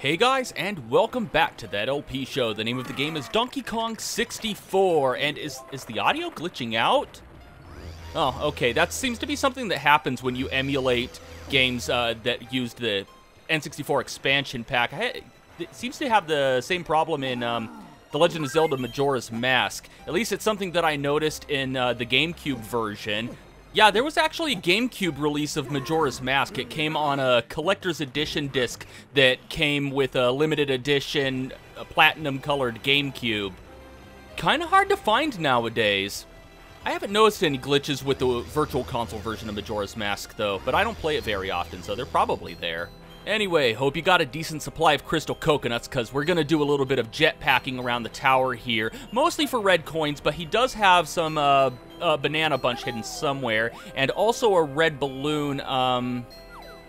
Hey guys, and welcome back to that LP show. The name of the game is Donkey Kong 64, and is the audio glitching out? Oh, okay, that seems to be something that happens when you emulate games that use the N64 expansion pack. It seems to have the same problem in The Legend of Zelda Majora's Mask. At least it's something that I noticed in the GameCube version. Yeah, there was actually a GameCube release of Majora's Mask. It came on a collector's edition disc that came with a limited edition platinum-colored GameCube. Kind of hard to find nowadays. I haven't noticed any glitches with the Virtual Console version of Majora's Mask, though, but I don't play it very often, so they're probably there. Anyway, hope you got a decent supply of crystal coconuts, because we're going to do a little bit of jetpacking around the tower here, mostly for red coins, but he does have some banana bunch hidden somewhere, and also a red balloon.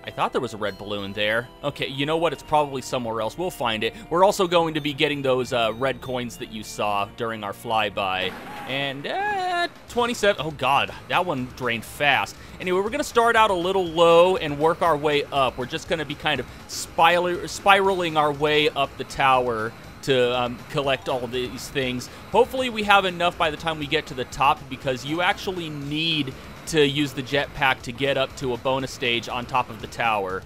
I thought there was a red balloon there. Okay, you know what? It's probably somewhere else. We'll find it. We're also going to be getting those red coins that you saw during our flyby. And 27. Oh, God. That one drained fast. Anyway, we're going to start out a little low and work our way up. We're just going to be kind of spiraling our way up the tower to collect all of these things. Hopefully, we have enough by the time we get to the top, because you actually need to use the jetpack to get up to a bonus stage on top of the tower.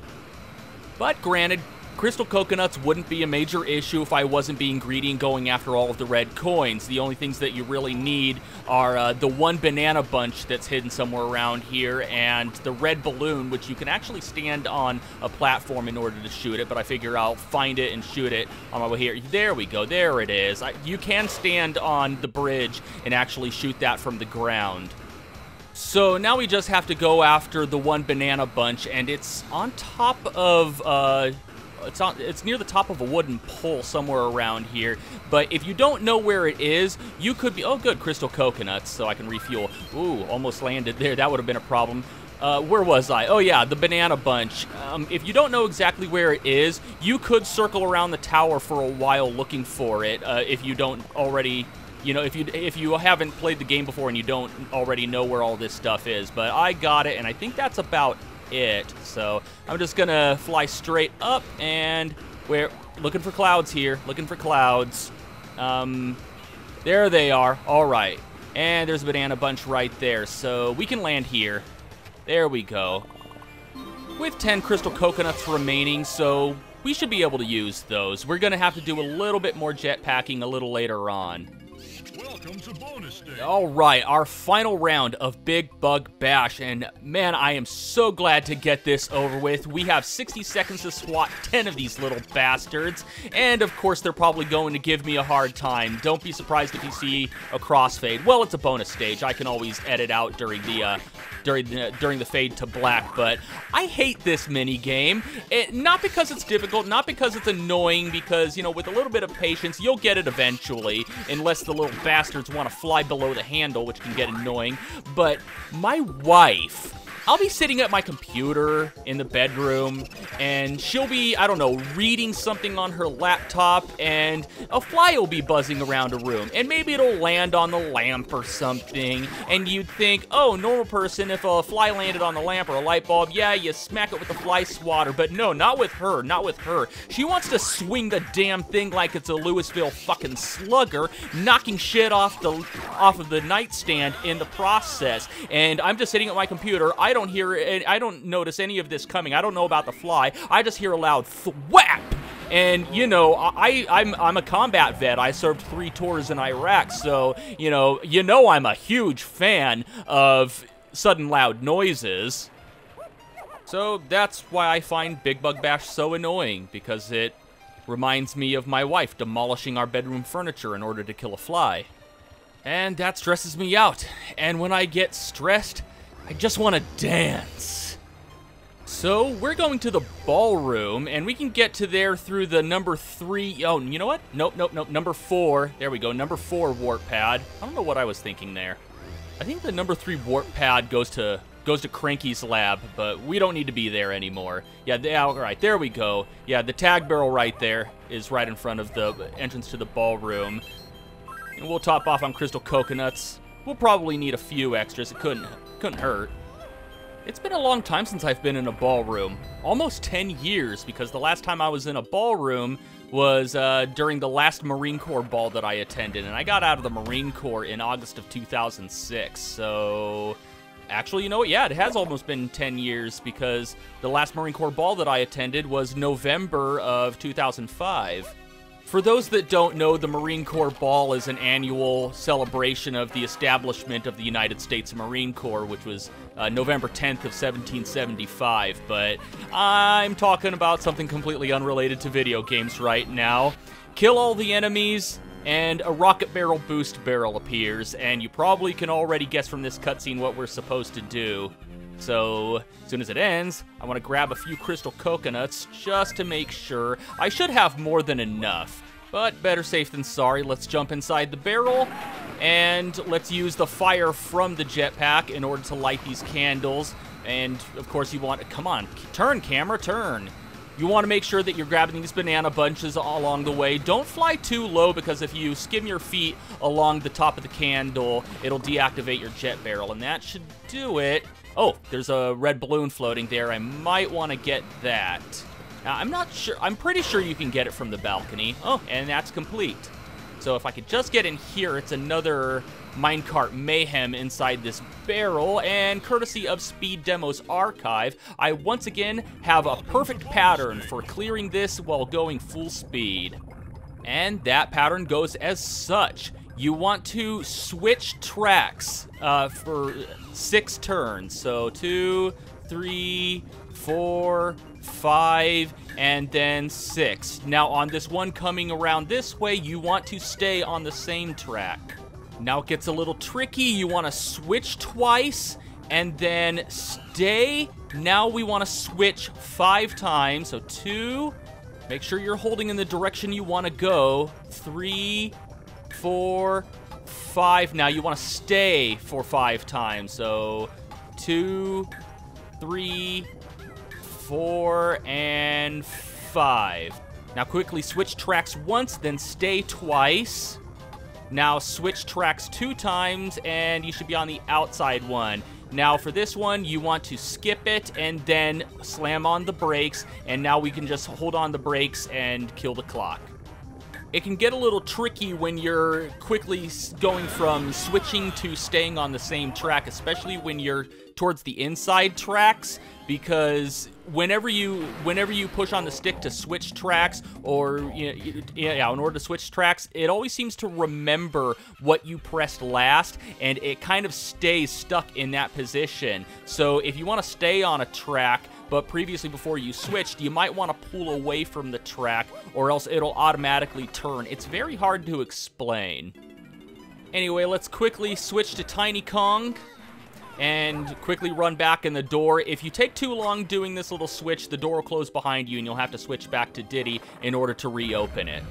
But granted, crystal coconuts wouldn't be a major issue if I wasn't being greedy and going after all of the red coins. The only things that you really need are the one banana bunch that's hidden somewhere around here, and the red balloon, which you can actually stand on a platform in order to shoot it, but I figure I'll find it and shoot it on my way here. There we go. There it is. You can stand on the bridge and actually shoot that from the ground. So now we just have to go after the one banana bunch, and it's on top of, it's near the top of a wooden pole somewhere around here. But if you don't know where it is, you could be, oh good, crystal coconuts, so I can refuel. Ooh, almost landed there. That would have been a problem. Where was I? Oh yeah, the banana bunch. If you don't know exactly where it is, you could circle around the tower for a while looking for it, if you don't already... You know, if you haven't played the game before and you don't already know where all this stuff is. But I got it, and I think that's about it. So I'm just going to fly straight up, and we're looking for clouds here. Looking for clouds. There they are. All right. And there's a banana bunch right there. So we can land here. There we go. With 10 crystal coconuts remaining, so we should be able to use those. We're going to have to do a little bit more jetpacking a little later on. Welcome to bonus stage. All right, our final round of Big Bug Bash, and man, I am so glad to get this over with. We have 60 seconds to swat 10 of these little bastards, and of course, they're probably going to give me a hard time. Don't be surprised if you see a crossfade. Well, it's a bonus stage. I can always edit out during the fade to black, but I hate this mini game. Not because it's difficult, not because it's annoying, because, you know, with a little bit of patience, you'll get it eventually, unless the little bastards want to fly below the handle, which can get annoying. But my wife, I'll be sitting at my computer in the bedroom, and she'll be, I don't know, reading something on her laptop, and a fly will be buzzing around a room, and maybe it'll land on the lamp or something, and you'd think, oh, normal person, if a fly landed on the lamp or a light bulb, yeah, you smack it with a fly swatter, but no, not with her, not with her. She wants to swing the damn thing like it's a Louisville fucking slugger, knocking shit off of the nightstand in the process, and I'm just sitting at my computer. I don't notice any of this coming. I don't know about the fly. I just hear a loud thwap. And, you know, I'm a combat vet. I served 3 tours in Iraq, so, you know I'm a huge fan of sudden loud noises. So that's why I find Big Bug Bash so annoying, because it reminds me of my wife demolishing our bedroom furniture in order to kill a fly. And that stresses me out. And when I get stressed, I just want to dance. So we're going to the ballroom, and we can get to there through the number 3. Oh, you know what? Nope. Number 4. There we go. Number 4 warp pad. I don't know what I was thinking there. I think the number 3 warp pad goes to Cranky's lab, but we don't need to be there anymore. Yeah, all right. There we go. Yeah, the tag barrel right there is right in front of the entrance to the ballroom. And we'll top off on crystal coconuts. We'll probably need a few extras. It couldn't hurt. It's been a long time since I've been in a ballroom. Almost 10 years, because the last time I was in a ballroom was during the last Marine Corps ball that I attended, and I got out of the Marine Corps in August of 2006, so... Actually, you know what? Yeah, it has almost been 10 years, because the last Marine Corps ball that I attended was November of 2005. For those that don't know, the Marine Corps Ball is an annual celebration of the establishment of the United States Marine Corps, which was November 10th of 1775, but I'm talking about something completely unrelated to video games right now. Kill all the enemies, and a rocket barrel boost barrel appears, and you probably can already guess from this cutscene what we're supposed to do. So, as soon as it ends, I want to grab a few crystal coconuts just to make sure. I should have more than enough, but better safe than sorry. Let's jump inside the barrel, and let's use the fire from the jetpack in order to light these candles. And, of course, you want to... Come on, turn, camera, turn. You want to make sure that you're grabbing these banana bunches along the way. Don't fly too low, because if you skim your feet along the top of the candle, it'll deactivate your jet barrel, and that should do it. Oh, there's a red balloon floating there. I might want to get that. Now, I'm not sure. I'm pretty sure you can get it from the balcony. Oh, and that's complete. So if I could just get in here, it's another minecart mayhem inside this barrel, and courtesy of Speed Demo's archive, I once again have a perfect pattern for clearing this while going full speed. And that pattern goes as such. You want to switch tracks for 6 turns. So 2, 3, 4, 5, and then 6. Now on this one coming around this way, you want to stay on the same track. Now it gets a little tricky. You want to switch twice and then stay. Now we want to switch 5 times. So 2, make sure you're holding in the direction you want to go. 3, 4, 5. Now you want to stay for 5 times. So 2, 3, 4, and 5. Now quickly switch tracks once, then stay twice. Now switch tracks 2 times, and you should be on the outside one. Now for this one, you want to skip it and then slam on the brakes, and now we can just hold on the brakes and kill the clock. It can get a little tricky when you're quickly going from switching to staying on the same track, especially when you're towards the inside tracks, because whenever you push on the stick to switch tracks, or in order to switch tracks, it always seems to remember what you pressed last, and it kind of stays stuck in that position. So if you want to stay on a track, but previously before you switched, you might want to pull away from the track, or else it'll automatically turn. It's very hard to explain. Anyway, let's quickly switch to Tiny Kong and quickly run back in the door. If you take too long doing this little switch, the door will close behind you and you'll have to switch back to Diddy in order to reopen it.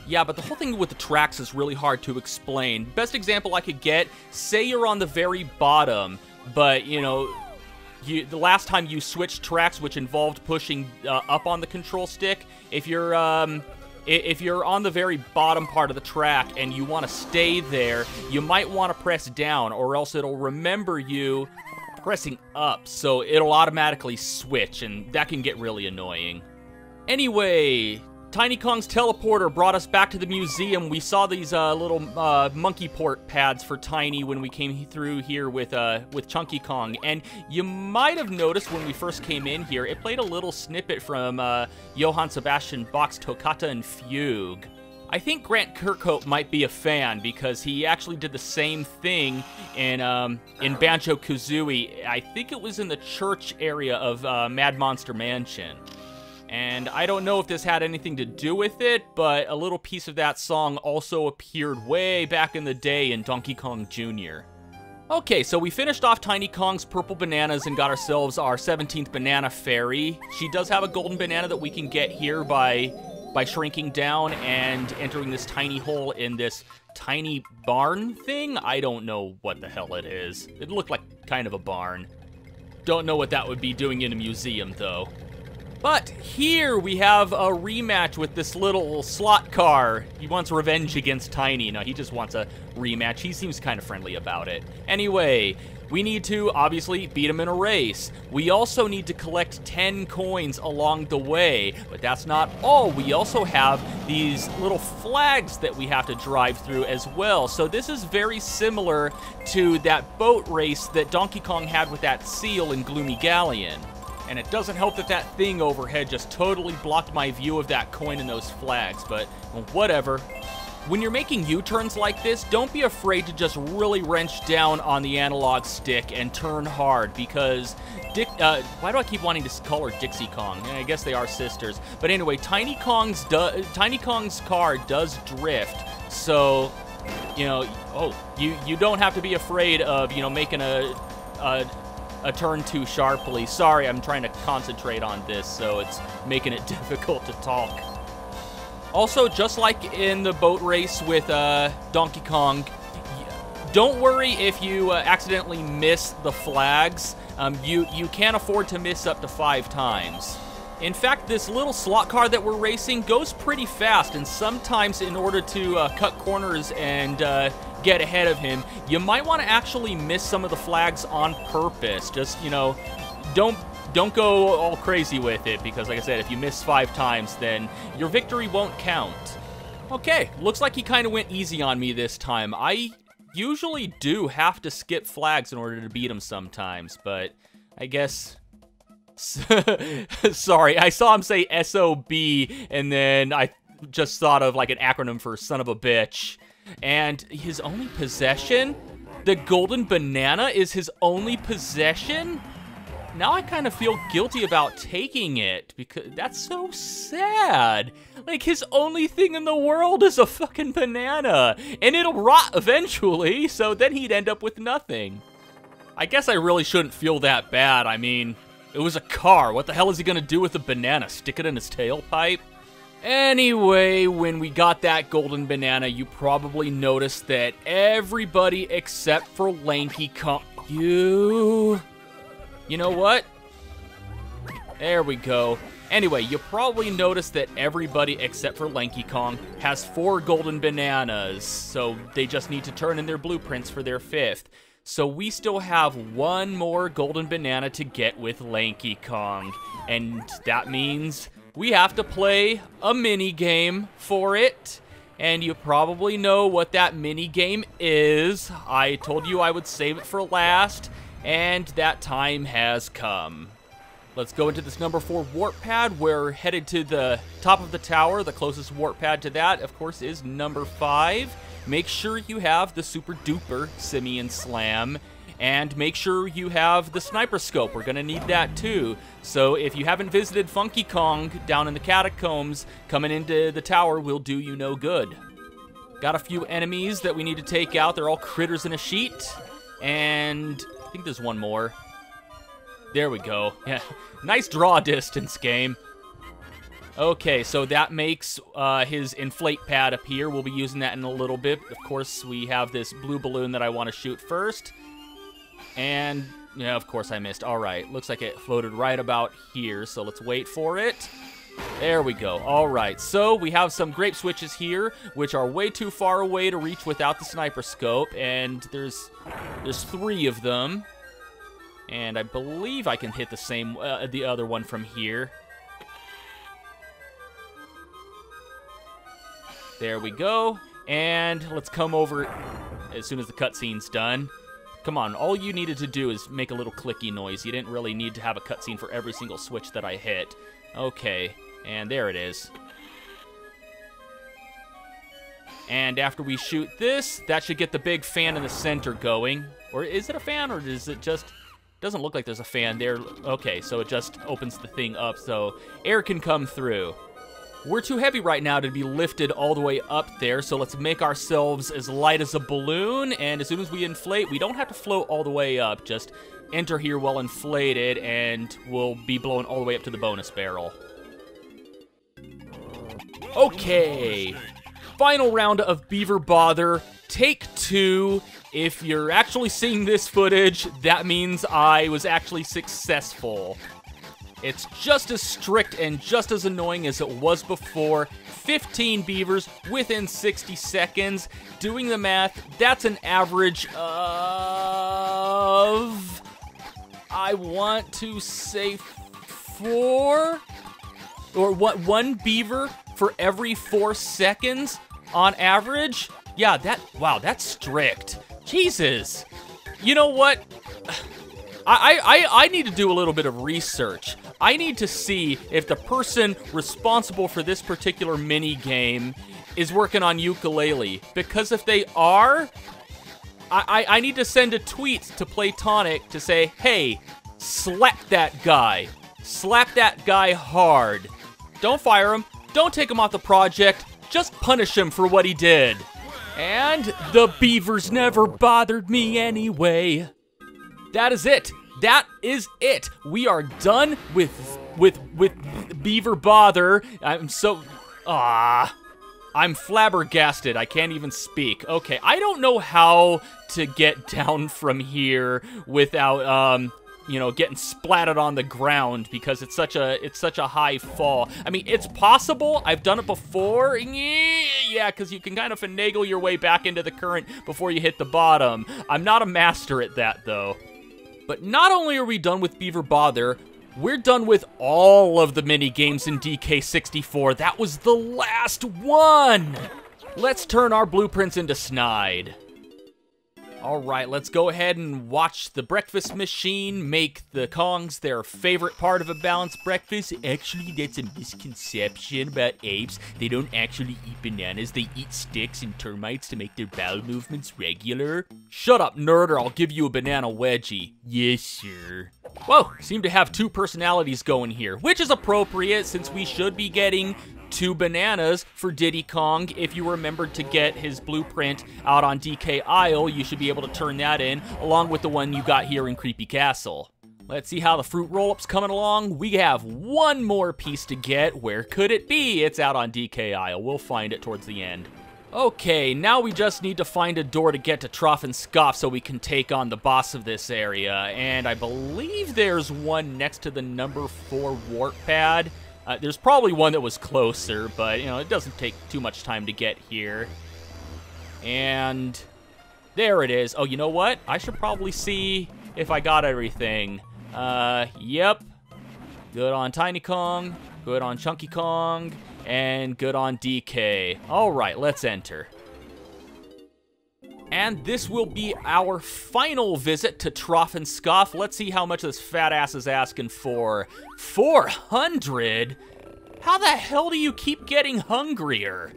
Yeah, but the whole thing with the tracks is really hard to explain. Best example I could get, say you're on the very bottom, but, the last time you switched tracks, which involved pushing up on the control stick, if you're on the very bottom part of the track and you want to stay there, you might want to press down, or else it'll remember you pressing up, so it'll automatically switch, and that can get really annoying. Anyway, Tiny Kong's teleporter brought us back to the museum. We saw these little monkey port pads for Tiny when we came through here with Chunky Kong. And you might have noticed when we first came in here, it played a little snippet from Johann Sebastian Bach's Toccata and Fugue. I think Grant Kirkhope might be a fan, because he actually did the same thing in Banjo-Kazooie. I think it was in the church area of Mad Monster Mansion. And I don't know if this had anything to do with it, but a little piece of that song also appeared way back in the day in Donkey Kong Jr. Okay, so we finished off Tiny Kong's purple bananas and got ourselves our 17th banana fairy. She does have a golden banana that we can get here by shrinking down and entering this tiny hole in this tiny barn thing. I don't know what the hell it is. It looked like kind of a barn. Don't know what that would be doing in a museum, though. But here we have a rematch with this little slot car. He wants revenge against Tiny. No, he just wants a rematch. He seems kind of friendly about it. Anyway, we need to obviously beat him in a race. We also need to collect 10 coins along the way, but that's not all. We also have these little flags that we have to drive through as well. So this is very similar to that boat race that Donkey Kong had with that seal in Gloomy Galleon. And it doesn't help that that thing overhead just totally blocked my view of that coin and those flags, but well, whatever. When you're making U-turns like this, don't be afraid to just really wrench down on the analog stick and turn hard, because why do I keep wanting to call her Dixie Kong? I guess they are sisters. But anyway, Tiny Kong's car does drift, so, you know, you don't have to be afraid of, you know, making a turn too sharply. Sorry, I'm trying to concentrate on this, so it's making it difficult to talk. Also, just like in the boat race with Donkey Kong, don't worry if you accidentally miss the flags. You can't afford to miss up to 5 times. In fact, this little slot car that we're racing goes pretty fast, and sometimes in order to cut corners and get ahead of him, you might want to actually miss some of the flags on purpose. Just, you know, don't go all crazy with it, because like I said, if you miss 5 times, then your victory won't count. Okay, looks like he kind of went easy on me this time. I usually do have to skip flags in order to beat him sometimes, but I guess... Sorry, I saw him say SOB, and then I just thought of like an acronym for son of a bitch. And his only possession? The golden banana is his only possession? Now I kind of feel guilty about taking it, because that's so sad. Like, his only thing in the world is a fucking banana, and it'll rot eventually, so then he'd end up with nothing. I guess I really shouldn't feel that bad. I mean, it was a car. What the hell is he gonna do with a banana? Stick it in his tailpipe? Anyway, when we got that golden banana, you probably noticed that everybody except for Lanky Kong... You know what? There we go. Anyway, you probably noticed that everybody except for Lanky Kong has 4 golden bananas, so they just need to turn in their blueprints for their 5th. So we still have 1 more golden banana to get with Lanky Kong, and that means we have to play a mini game for it. And you probably know what that mini game is. I told you I would save it for last, and that time has come. Let's go into this number 4 warp pad. We're headed to the top of the tower. The closest warp pad to that, of course, is number 5. Make sure you have the super duper Simian Slam, and make sure you have the sniper scope. We're gonna need that too. So if you haven't visited Funky Kong down in the catacombs, coming into the tower will do you no good. Got a few enemies that we need to take out. They're all critters in a sheet, and I think there's one more. There we go. Yeah, nice draw distance, game. Okay, so that makes his inflate pad appear. We'll be using that in a little bit. Of course, we have this blue balloon that I want to shoot first. And, yeah, of course I missed. All right, looks like it floated right about here, so let's wait for it. There we go. All right, so we have some grape switches here, which are way too far away to reach without the sniper scope, and there's 3 of them. And I believe I can hit the other one from here. There we go. And let's come over as soon as the cutscene's done. Come on, all you needed to do is make a little clicky noise. You didn't really need to have a cutscene for every single switch that I hit. Okay, and there it is. And after we shoot this, that should get the big fan in the center going. Or is it a fan, or is it just... Doesn't look like there's a fan there. Okay, so it just opens the thing up so air can come through. We're too heavy right now to be lifted all the way up there, so let's make ourselves as light as a balloon, and as soon as we inflate, we don't have to float all the way up. Just enter here while inflated, and we'll be blown all the way up to the bonus barrel. Okay, final round of Beaver Bother, take 2. If you're actually seeing this footage, that means I was actually successful. It's just as strict and just as annoying as it was before. 15 beavers within 60 seconds. Doing the math, that's an average of of, I want to say 4, or what, 1 beaver for every 4 seconds on average? Yeah, wow, that's strict. Jesus. You know what? I need to do a little bit of research. I need to see if the person responsible for this particular mini game is working on ukulele. Because if they are, I need to send a tweet to Platonic to say, hey, slap that guy. Slap that guy hard. Don't fire him. Don't take him off the project. Just punish him for what he did. And the beavers never bothered me anyway. That is it. That is it. We are done with Beaver Bother. I'm flabbergasted. I can't even speak. Okay, I don't know how to get down from here without you know, getting splatted on the ground because it's such a high fall. I mean, it's possible. I've done it before. Yeah, because you can kind of finagle your way back into the current before you hit the bottom. I'm not a master at that, though. But not only are we done with Beaver Bother, we're done with all of the mini games in DK64. That was the last one. Let's turn our blueprints into snide. All right, let's go ahead and watch the breakfast machine make the Kongs their favorite part of a balanced breakfast. Actually, that's a misconception about apes. They don't actually eat bananas. They eat sticks and termites to make their bowel movements regular. Shut up, nerd, or I'll give you a banana wedgie. Yes, sir. Whoa, seem to have 2 personalities going here, which is appropriate since we should be getting 2 bananas for Diddy Kong. If you remembered to get his blueprint out on DK Isle, you should be able to turn that in, along with the one you got here in Creepy Castle. Let's see how the fruit roll-up's coming along. We have 1 more piece to get. Where could it be? It's out on DK Isle. We'll find it towards the end. Okay, now we just need to find a door to get to Trough and Scoff so we can take on the boss of this area. And I believe there's one next to the number 4 warp pad. There's probably one that was closer, but, you know, it doesn't take too much time to get here. And there it is. Oh, you know what? I should probably see if I got everything. Yep. Good on Tiny Kong, good on Chunky Kong, and good on DK. All right, let's enter. And this will be our final visit to Trough and Scoff. Let's see how much this fat ass is asking for. 400? How the hell do you keep getting hungrier?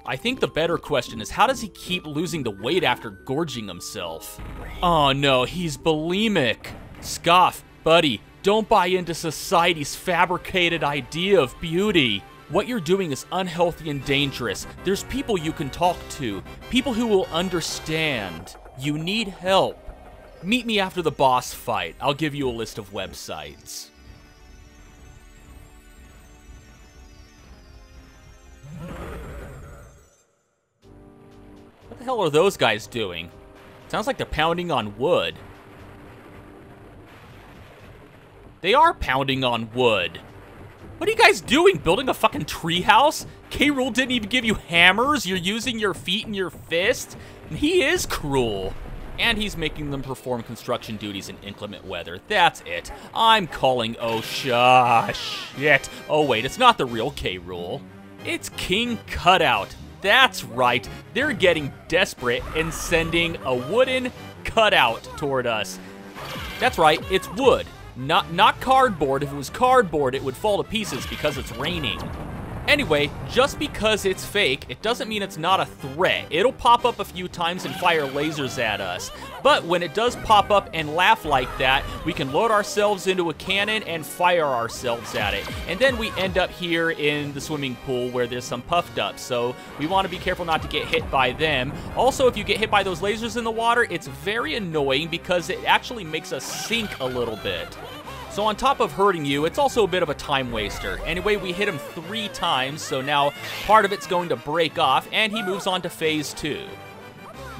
I think the better question is, how does he keep losing the weight after gorging himself? Oh no, he's bulimic. Scoff, buddy, don't buy into society's fabricated idea of beauty. What you're doing is unhealthy and dangerous. There's people you can talk to, people who will understand. You need help. Meet me after the boss fight. I'll give you a list of websites. What the hell are those guys doing? Sounds like they're pounding on wood. They are pounding on wood. What are you guys doing? Building a fucking treehouse? K-Rool didn't even give you hammers? You're using your feet and your fists? He is cruel. And he's making them perform construction duties in inclement weather. That's it. I'm calling OSHA. Shit. Oh wait, it's not the real K-Rool. It's King Kut Out. That's right. They're getting desperate and sending a wooden cutout toward us. That's right, it's wood. Not cardboard. If it was cardboard, it would fall to pieces because it's raining. Anyway, just because it's fake, it doesn't mean it's not a threat. It'll pop up a few times and fire lasers at us. But when it does pop up and laugh like that, we can load ourselves into a cannon and fire ourselves at it. And then we end up here in the swimming pool where there's some puffed up. So we want to be careful not to get hit by them. Also, if you get hit by those lasers in the water, it's very annoying because it actually makes us sink a little bit. So on top of hurting you, it's also a bit of a time waster. Anyway, we hit him 3 times, so now part of it's going to break off, and he moves on to phase 2.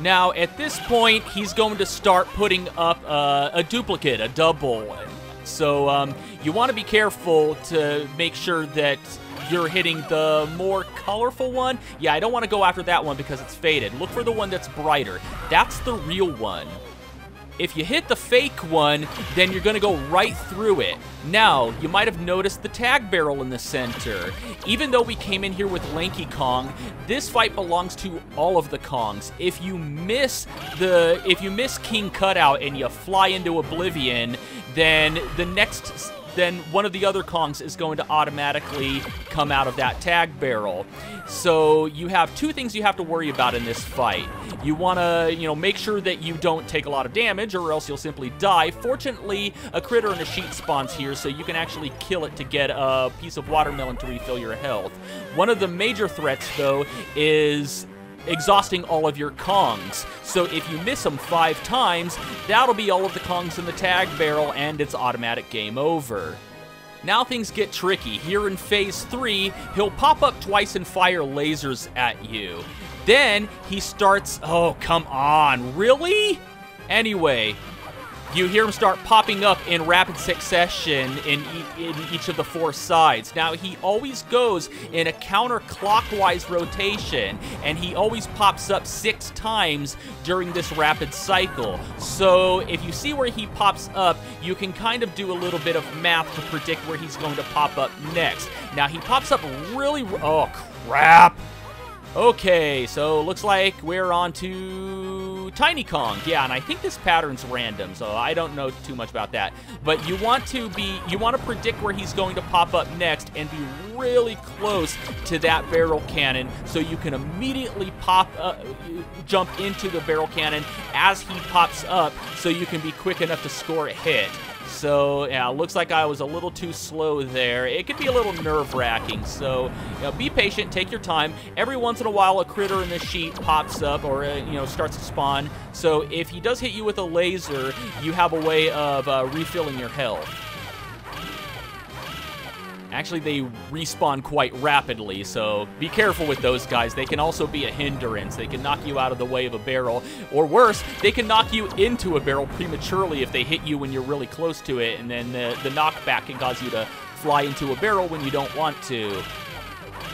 Now, at this point, he's going to start putting up a duplicate, a double. So you want to be careful to make sure that you're hitting the more colorful one. Yeah, I don't want to go after that one because it's faded. Look for the one that's brighter. That's the real one. If you hit the fake one, then you're going to go right through it. Now, you might have noticed the tag barrel in the center. Even though we came in here with Lanky Kong, this fight belongs to all of the Kongs. If you miss King Kut Out and you fly into oblivion, then one of the other Kongs is going to automatically come out of that tag barrel. So you have two things you have to worry about in this fight. You want to, make sure that you don't take a lot of damage or else you'll simply die. Fortunately, a critter in a sheet spawns here, so you can actually kill it to get a piece of watermelon to refill your health. One of the major threats, though, is exhausting all of your Kongs. So if you miss them 5 times, that'll be all of the Kongs in the tag barrel, and it's automatic game over. Now things get tricky. Here in Phase 3, he'll pop up twice and fire lasers at you. Then he starts... Oh, come on. Really? Anyway, you hear him start popping up in rapid succession in each of the 4 sides. Now, he always goes in a counterclockwise rotation, and he always pops up 6 times during this rapid cycle. So, if you see where he pops up, you can kind of do a little bit of math to predict where he's going to pop up next. Now, he pops up really... Oh, crap! Okay, so looks like we're on to Tiny Kong. Yeah, and I think this pattern's random, so I don't know too much about that. But you want to predict where he's going to pop up next and be really close to that barrel cannon so you can immediately jump into the barrel cannon as he pops up so you can be quick enough to score a hit. So, yeah, looks like I was a little too slow there. It could be a little nerve-wracking, so be patient, take your time. Every once in a while, a critter in the sheet pops up or, starts to spawn. So if he does hit you with a laser, you have a way of refilling your health. Actually, they respawn quite rapidly, so be careful with those guys. They can also be a hindrance. They can knock you out of the way of a barrel, or worse, they can knock you into a barrel prematurely if they hit you when you're really close to it, and then the knockback can cause you to fly into a barrel when you don't want to.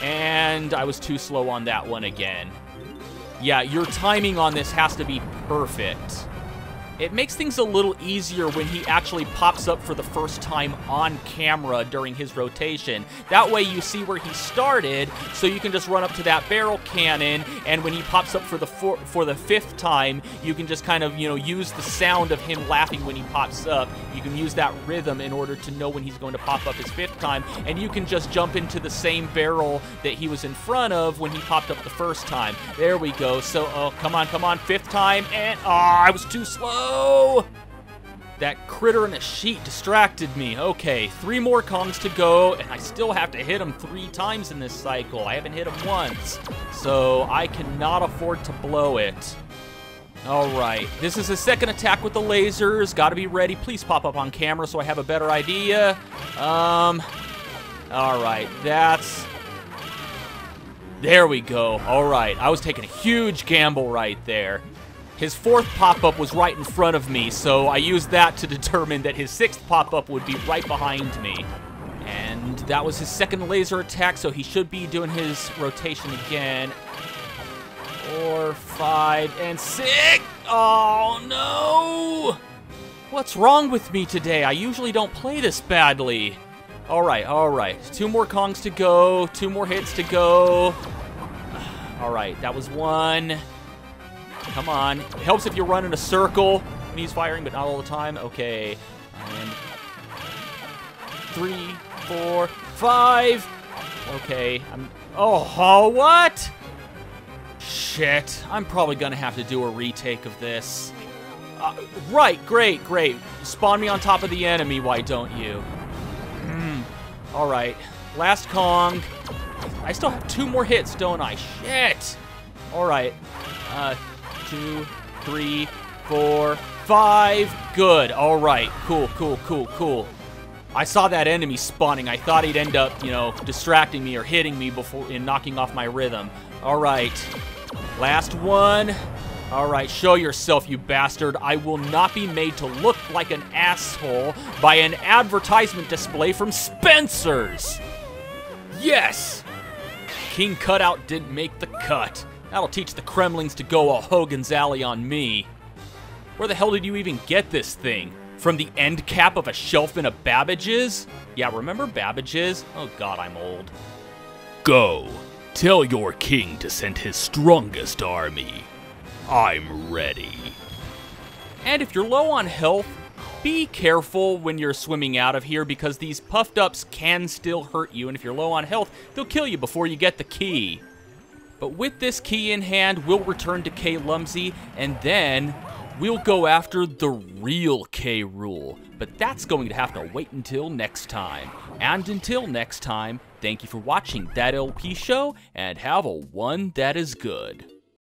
And I was too slow on that one again. Yeah, your timing on this has to be perfect. It makes things a little easier when he actually pops up for the first time on camera during his rotation. That way you see where he started, so you can just run up to that barrel cannon, and when he pops up for the 5th time, you can just kind of, use the sound of him laughing when he pops up. You can use that rhythm in order to know when he's going to pop up his 5th time, and you can just jump into the same barrel that he was in front of when he popped up the 1st time. There we go. So, oh, come on, 5th time, and, I was too slow. That critter in a sheet distracted me. Okay, 3 more Kongs to go, and I still have to hit him 3 times in this cycle. I haven't hit him once, so I cannot afford to blow it. Alright, this is his 2nd attack with the lasers. Gotta be ready. Please pop up on camera so I have a better idea. Alright, there we go. Alright, I was taking a huge gamble right there. His 4th pop-up was right in front of me, so I used that to determine that his 6th pop-up would be right behind me. And that was his 2nd laser attack, so he should be doing his rotation again. 4, 5, and 6! Oh, no! What's wrong with me today? I usually don't play this badly. Alright. 2 more Kongs to go, 2 more hits to go. Alright, that was 1. Come on. It helps if you run in a circle when he's firing, but not all the time. Okay. And 3, 4, 5. Okay. Oh, what? Shit. I'm probably going to have to do a retake of this. Right. Great. Spawn me on top of the enemy, why don't you? All right. Last Kong. I still have 2 more hits, don't I? Shit. All right. 2, 3, 4, 5. Good. All right. Cool. I saw that enemy spawning. I thought he'd end up, distracting me or hitting me and knocking off my rhythm. All right. Last one. All right. Show yourself, you bastard. I will not be made to look like an asshole by an advertisement display from Spencer's. Yes! King Kut Out didn't make the cut. That'll teach the Kremlings to go all Hogan's Alley on me. Where the hell did you even get this thing? From the end cap of a shelf in a Babbage's? Yeah, remember Babbage's? Oh god, I'm old. Go. Tell your king to send his strongest army. I'm ready. And if you're low on health, be careful when you're swimming out of here because these puffed ups can still hurt you, and if you're low on health, they'll kill you before you get the key. But with this key in hand, we'll return to K Lumsey, and then we'll go after the real K Rool. But that's going to have to wait until next time. And until next time, thank you for watching That LP Show, and have a one that is good.